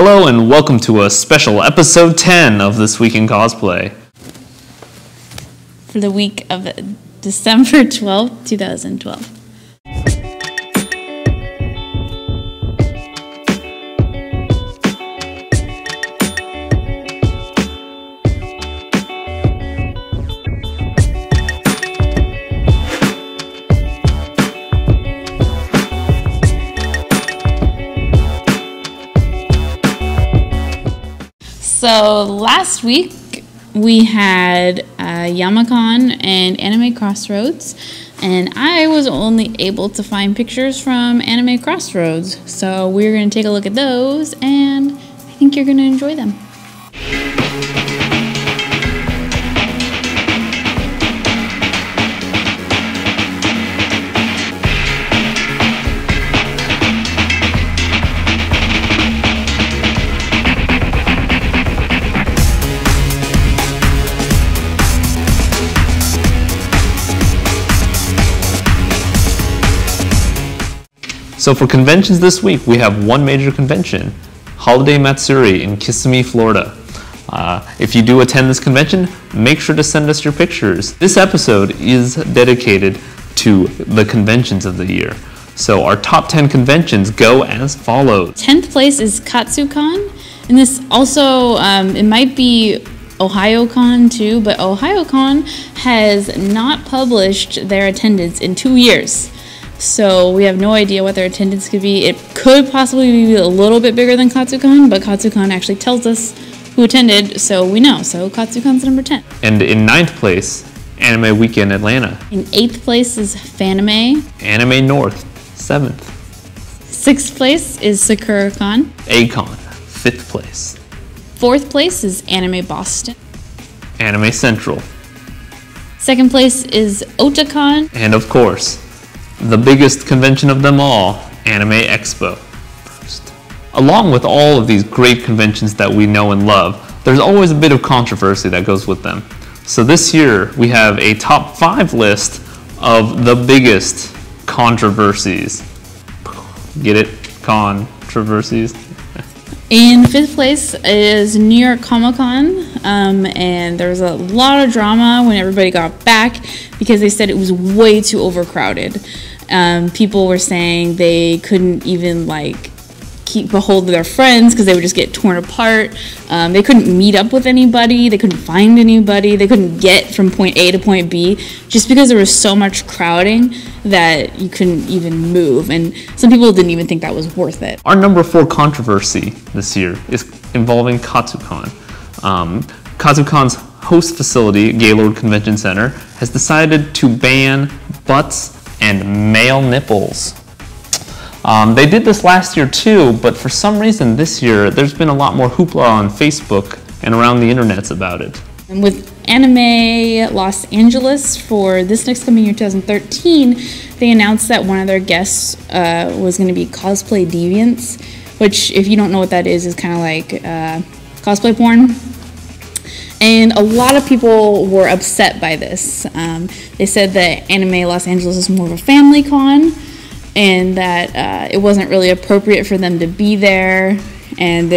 Hello and welcome to a special episode 10 of This Week in Cosplay. For the week of December 12th, 2012. So last week we had AkiCon and Anime Crossroads, and I was only able to find pictures from Anime Crossroads. So we're going to take a look at those, and I think you're going to enjoy them. So for conventions this week, we have one major convention, Holiday Matsuri in Kissimmee, Florida. If you do attend this convention, make sure to send us your pictures. This episode is dedicated to the conventions of the year. So our top 10 conventions go as follows. 10th place is CONCon, and this also, it might be OhioCon too, but OhioCon has not published their attendance in 2 years. So we have no idea what their attendance could be. It could possibly be a little bit bigger than CONCon, but CONCon actually tells us who attended, so we know. So CONCon's number 10. And in 9th place, Anime Weekend Atlanta. In 8th place is Fanime. Anime North, 7th. 6th place is SakuraCon. AkiCon, 5th place. 4th place is Anime Boston. Anime Central. 2nd place is Otakon. And of course, the biggest convention of them all, Anime Expo. First. Along with all of these great conventions that we know and love, there's always a bit of controversy that goes with them. So this year, we have a top 5 list of the biggest controversies. Get it? Controversies? In 5th place is New York Comic-Con, and there was a lot of drama when everybody got back because they said it was way too overcrowded. People were saying they couldn't even keep a hold of their friends because they would just get torn apart. They couldn't meet up with anybody. They couldn't find anybody. They couldn't get from point A to point B just because there was so much crowding that you couldn't even move. And some people didn't even think that was worth it. Our number 4 controversy this year is involving Katsucon. Katsucon's host facility, Gaylord Convention Center, has decided to ban butts and male nipples. They did this last year too, but for some reason this year there's been a lot more hoopla on Facebook and around the internets about it. And with Anime Los Angeles for this next coming year, 2013, they announced that one of their guests was going to be Cosplay Deviants, which, if you don't know what that is kind of like cosplay porn. And a lot of people were upset by this. They said that Anime Los Angeles is more of a family con, and that it wasn't really appropriate for them to be there, and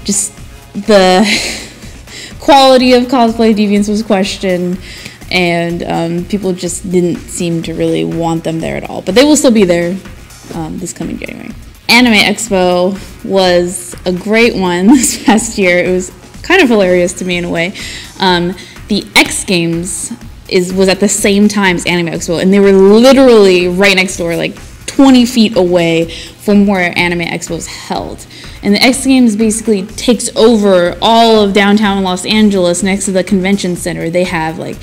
just the quality of Cosplay Deviants was questioned, and people just didn't seem to really want them there at all. But they will still be there this coming January. Anime Expo was a great one this past year. It was kind of hilarious to me in a way. The X Games was at the same time as Anime Expo, and they were literally right next door, like 20 feet away from where Anime Expo is held. And the X Games basically takes over all of downtown Los Angeles next to the convention center. They have like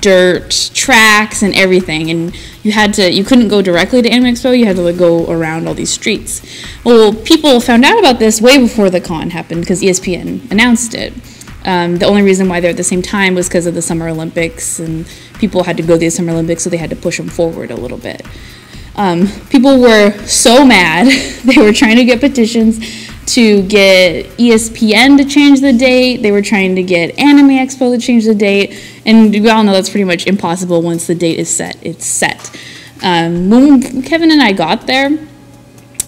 dirt tracks and everything, and you couldn't go directly to Anime Expo. You had to go around all these streets. Well, people found out about this way before the con happened because ESPN announced it. The only reason why they're at the same time was because of the Summer Olympics, and people had to go to the Summer Olympics, so they had to push them forward a little bit. People were so mad. They were trying to get petitions to get ESPN to change the date. They were trying to get Anime Expo to change the date, and we all know that's pretty much impossible. Once the date is set, it's set. When Kevin and I got there,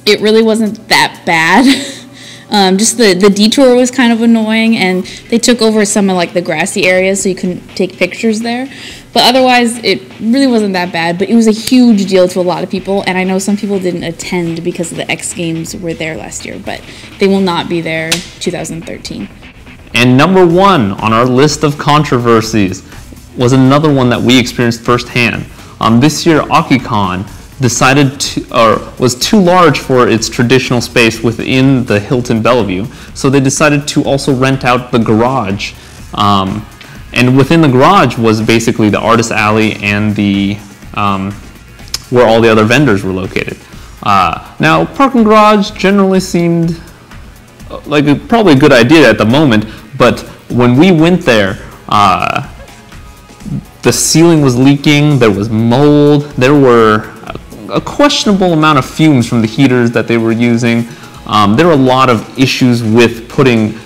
it really wasn't that bad. Just the detour was kind of annoying, and they took over some of like the grassy areas so you couldn't take pictures there. But otherwise, it really wasn't that bad. But it was a huge deal to a lot of people, and I know some people didn't attend because of the X Games were there last year, but they will not be there 2013. And number one on our list of controversies was another one that we experienced firsthand. This year, AkiCon was too large for its traditional space within the Hilton Bellevue, so they decided to also rent out the garage. And within the garage was basically the artist alley and the where all the other vendors were located. Now, parking garage generally seemed like probably a good idea at the moment, but when we went there, the ceiling was leaking, there was mold, there were a questionable amount of fumes from the heaters that they were using. There were a lot of issues with putting,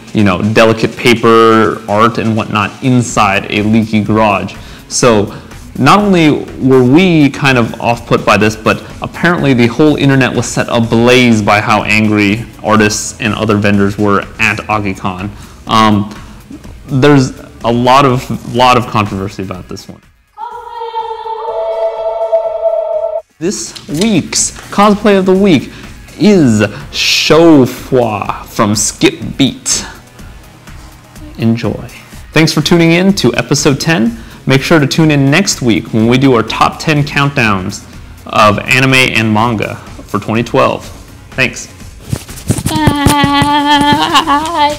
delicate paper, art, and whatnot inside a leaky garage. So not only were we kind of off-put by this, but apparently the whole internet was set ablaze by how angry artists and other vendors were at AkiCon. There's a lot of controversy about this one. This week's cosplay of the week is Shofwa from Skip Beat. Enjoy. Thanks for tuning in to episode 10. Make sure to tune in next week when we do our top 10 countdowns of anime and manga for 2012. Thanks. Bye.